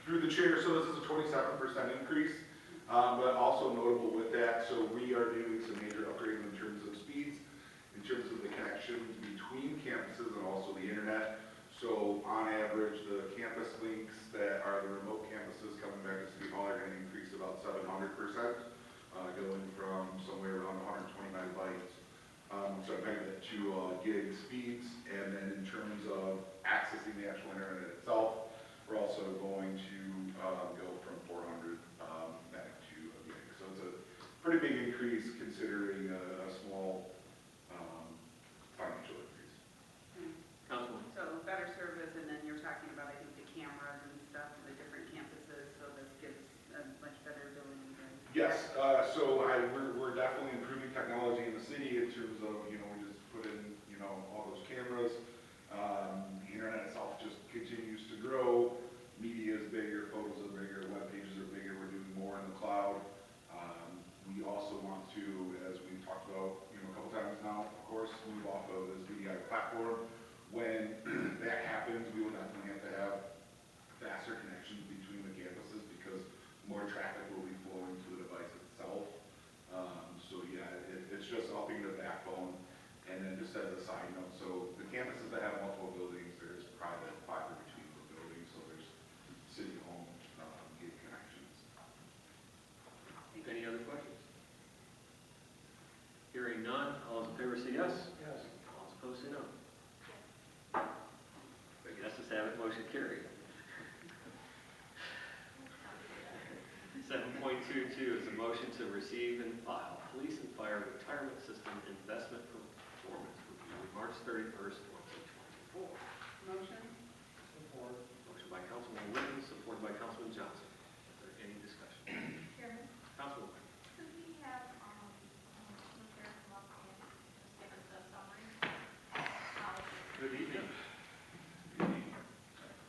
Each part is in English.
Through the chair, so this is a 27% increase, but also notable with that, so we are doing some major upgrades in terms of speeds, in terms of the connections between campuses and also the internet. So on average, the campus links that are the remote campuses coming back to City Hall are going to increase about 700%, going from somewhere around 120 megabytes to gig speeds. And then in terms of accessing the actual internet itself, we're also going to go from 400 meg to a gig. So it's a pretty big increase considering a small financial increase. Councilman. So better service, and then you're talking about, I think, the cameras and stuff for the different campuses, so this gives a much better ability. Yes, so we're definitely improving technology in the city in terms of, we just put in, all those cameras. The internet itself just continues to grow. Media is bigger, photos are bigger, web pages are bigger. We're doing more in the cloud. We also want to, as we've talked about, a couple times now, of course, move off of this VDI platform. When that happens, we will definitely have to have faster connections between the campuses because more traffic will be flowing to the device itself. So yeah, it's just upping the backbone. And then just as a side note, so the campuses that have multiple buildings, there's private fiber between the buildings, so there's city-owned gig connections. Any other questions? Hearing none, all those in favor say yes. Yes. All those opposed say no. The yeses have it, motion carried. 7.22 is a motion to receive and file police and fire retirement system investment performance review, March 31st, 2024. Motion? Support. Motion by Councilman Witten, supported by Councilman Johnson. Is there any discussion? Chairman, Councilman Witten. could we have Commissioner come up and just give us a summary? Good evening.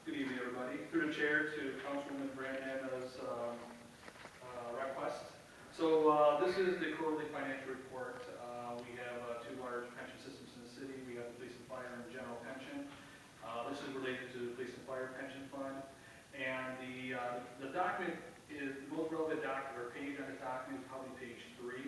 Good evening, everybody. Through the chair to Councilwoman Brandon's request. So this is the quarterly financial report. We have two large pension systems in the city. We have the police and fire and general pension. This is related to the police and fire pension fund. And the document is, the most relevant document or page on the document is probably page 3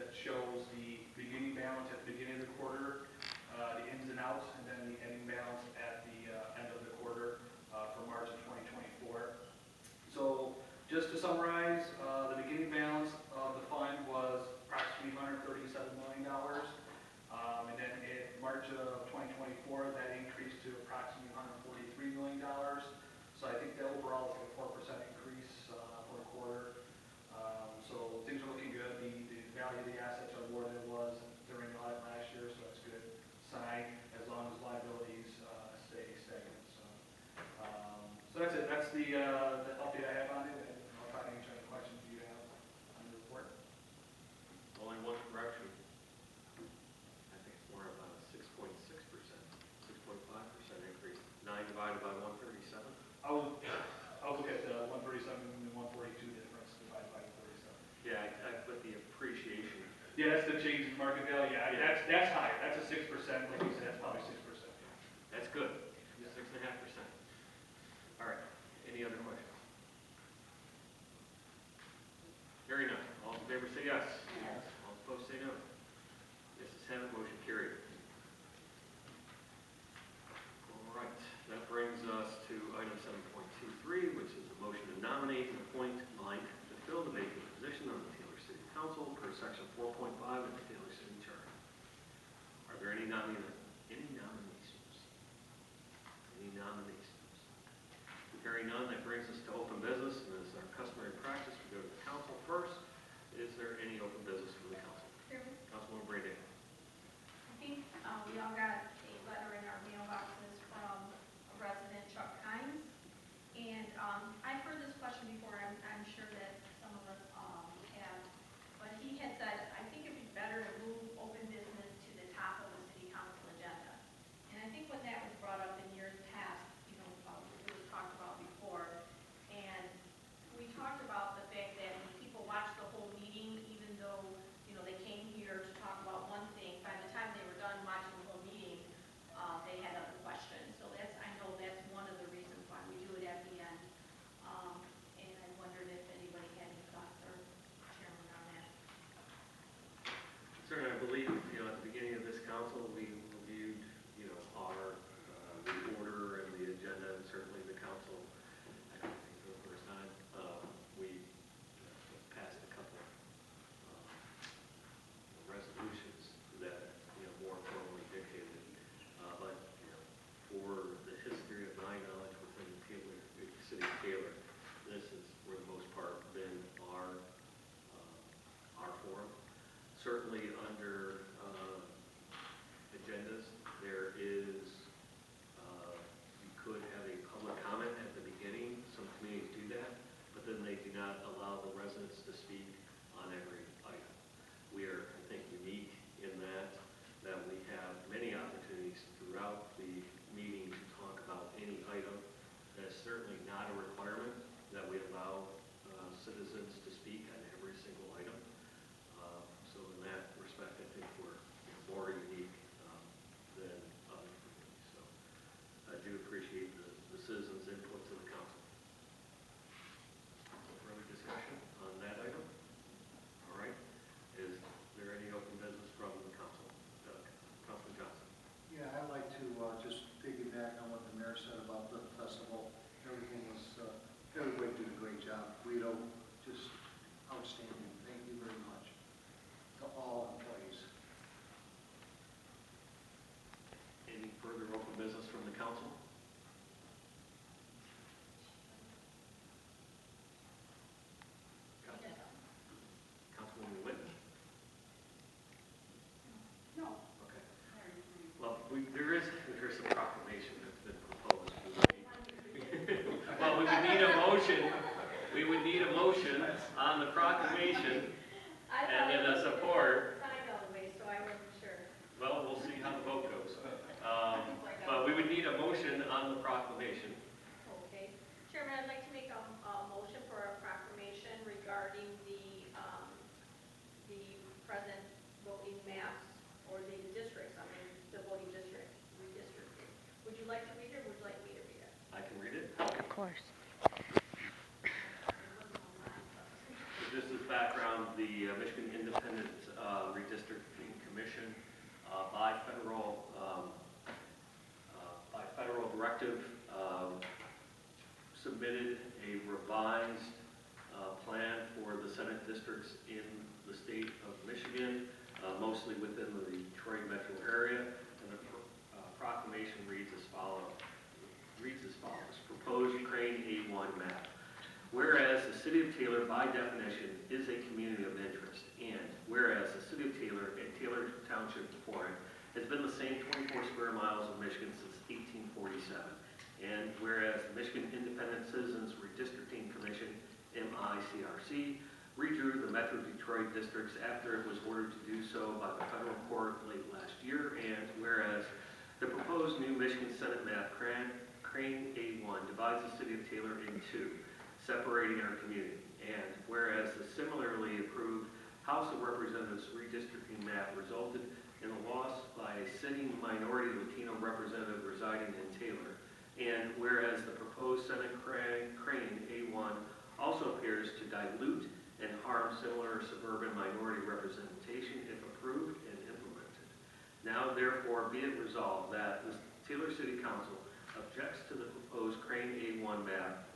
that shows the beginning balance at the beginning of the quarter, the ins and outs, and then the ending balance at the end of the quarter for March of 2024. So just to summarize, the beginning balance of the fund was approximately $137 million. And then in March of 2024, that increased to approximately $143 million. So I think that overall is like a 4% increase for the quarter. So things are looking good. The value of the assets are more than it was during the audit last year, so that's a good sign as long as liabilities stay stagnant. So that's it. That's the update I have on it. And I'll try to answer any questions you have on the report. Only one correction. I think it's more about a 6.6%, 6.5% increase. 9 divided by 137. I'll look at the 137 and 142 difference divided by 37. Yeah, I put the appreciation. Yeah, that's the change in market value. Yeah, that's high. That's a 6%. Like you said, that's probably 6%. That's good. 6.5%. All right. Any other questions? Hearing none. All in favor say yes. Yes. All opposed say no. Yeses have it. Motion carried. All right. That brings us to item 7.23, which is a motion to nominate and appoint Mike to fill the vacant position on the Taylor City Council per section 4.5 of the Taylor City Charter. Are there any nominations? Any nominations? Hearing none, that brings us to open business, and as our customary practice, we go to the council first. Is there any open business from the council? Chairman, Councilwoman Brady. I think we all got a letter in our mailboxes from a resident, Chuck Hines. And I've heard this question before. I'm sure that some of us have. But he had said, I think it'd be better to move open business to the top of the city council Guido, just outstanding. Thank you very much to all employees. Any further open business from the council? Councilwoman Whitten? No. Okay. Well, there's a proclamation that's been proposed. Well, we would need a motion. We would need a motion on the proclamation and then a support. Signed all the way, so I wasn't sure. Well, we'll see how the vote goes. But we would need a motion on the proclamation. Okay. Chairman, I'd like to make a motion for a proclamation regarding the present voting maps or the districts, the voting district redistricting. Would you like to read it or would you like me to read it? I can read it. Of course. Just as background, the Michigan Independent Redistricting Commission, by federal directive, submitted a revised plan for the Senate districts in the state of Michigan, mostly within the Detroit metro area. And the proclamation reads as follows. Proposed Crane A1 map. Whereas the city of Taylor, by definition, is a community of interest, and whereas the city of Taylor and Taylor Township before it has been the same 24 square miles of Michigan since 1847, and whereas the Michigan Independent Citizens Redistricting Commission, MICRC, redrew the Metro Detroit districts after it was ordered to do so by the federal court late last year, and whereas the proposed new Michigan Senate map, Crane A1, divides the city of Taylor in two, separating our community. And whereas the similarly approved House of Representatives redistricting map resulted in the loss by a sitting minority Latino representative residing in Taylor, and whereas the proposed Senate Crane A1 also appears to dilute and harm similar suburban minority representation if approved and implemented. Now therefore be it resolved that the Taylor City Council objects to the proposed Crane A1 map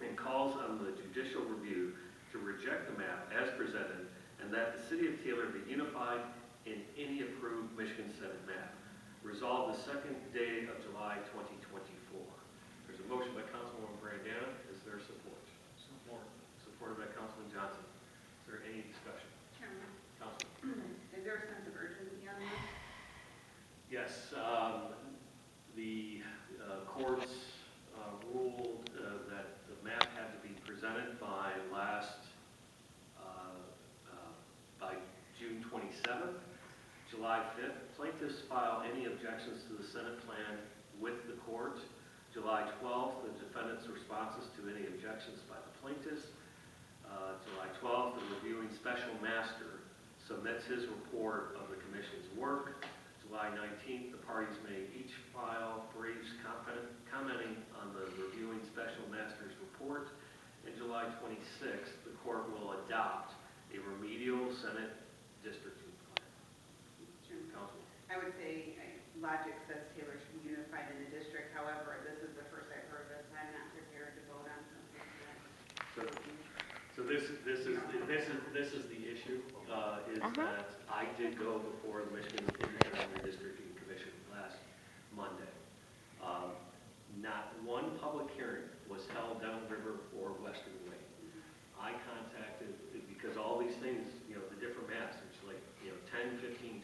and calls on the judicial review to reject the map as presented, and that the city of Taylor be unified in any approved Michigan Senate map. Resolved the second day of July 2024. There's a motion by Councilwoman Brandana. Is there support? Support. Supported by Councilman Johnson. Is there any discussion? Chairman, Councilman? is there a sense of urgency on this? Yes, the courts ruled that the map had to be presented by by June 27th. July 5th, plaintiffs file any objections to the Senate plan with the court. July 12th, the defendant's responses to any objections by the plaintiffs. July 12th, the reviewing special master submits his report of the commission's work. July 19th, the parties may each file briefs commenting on the reviewing special master's report. And July 26th, the court will adopt a remedial Senate districting plan. Council. I would say logic says Taylor should be unified in the district. However, this is the first I've heard of this. I'm not prepared to vote on something like So this is the issue, is that I did go before the Michigan Independent Redistricting Commission last Monday. Not one public hearing was held downriver or Western Way. I contacted, because all these things, the different maps, it's like, 10, 15,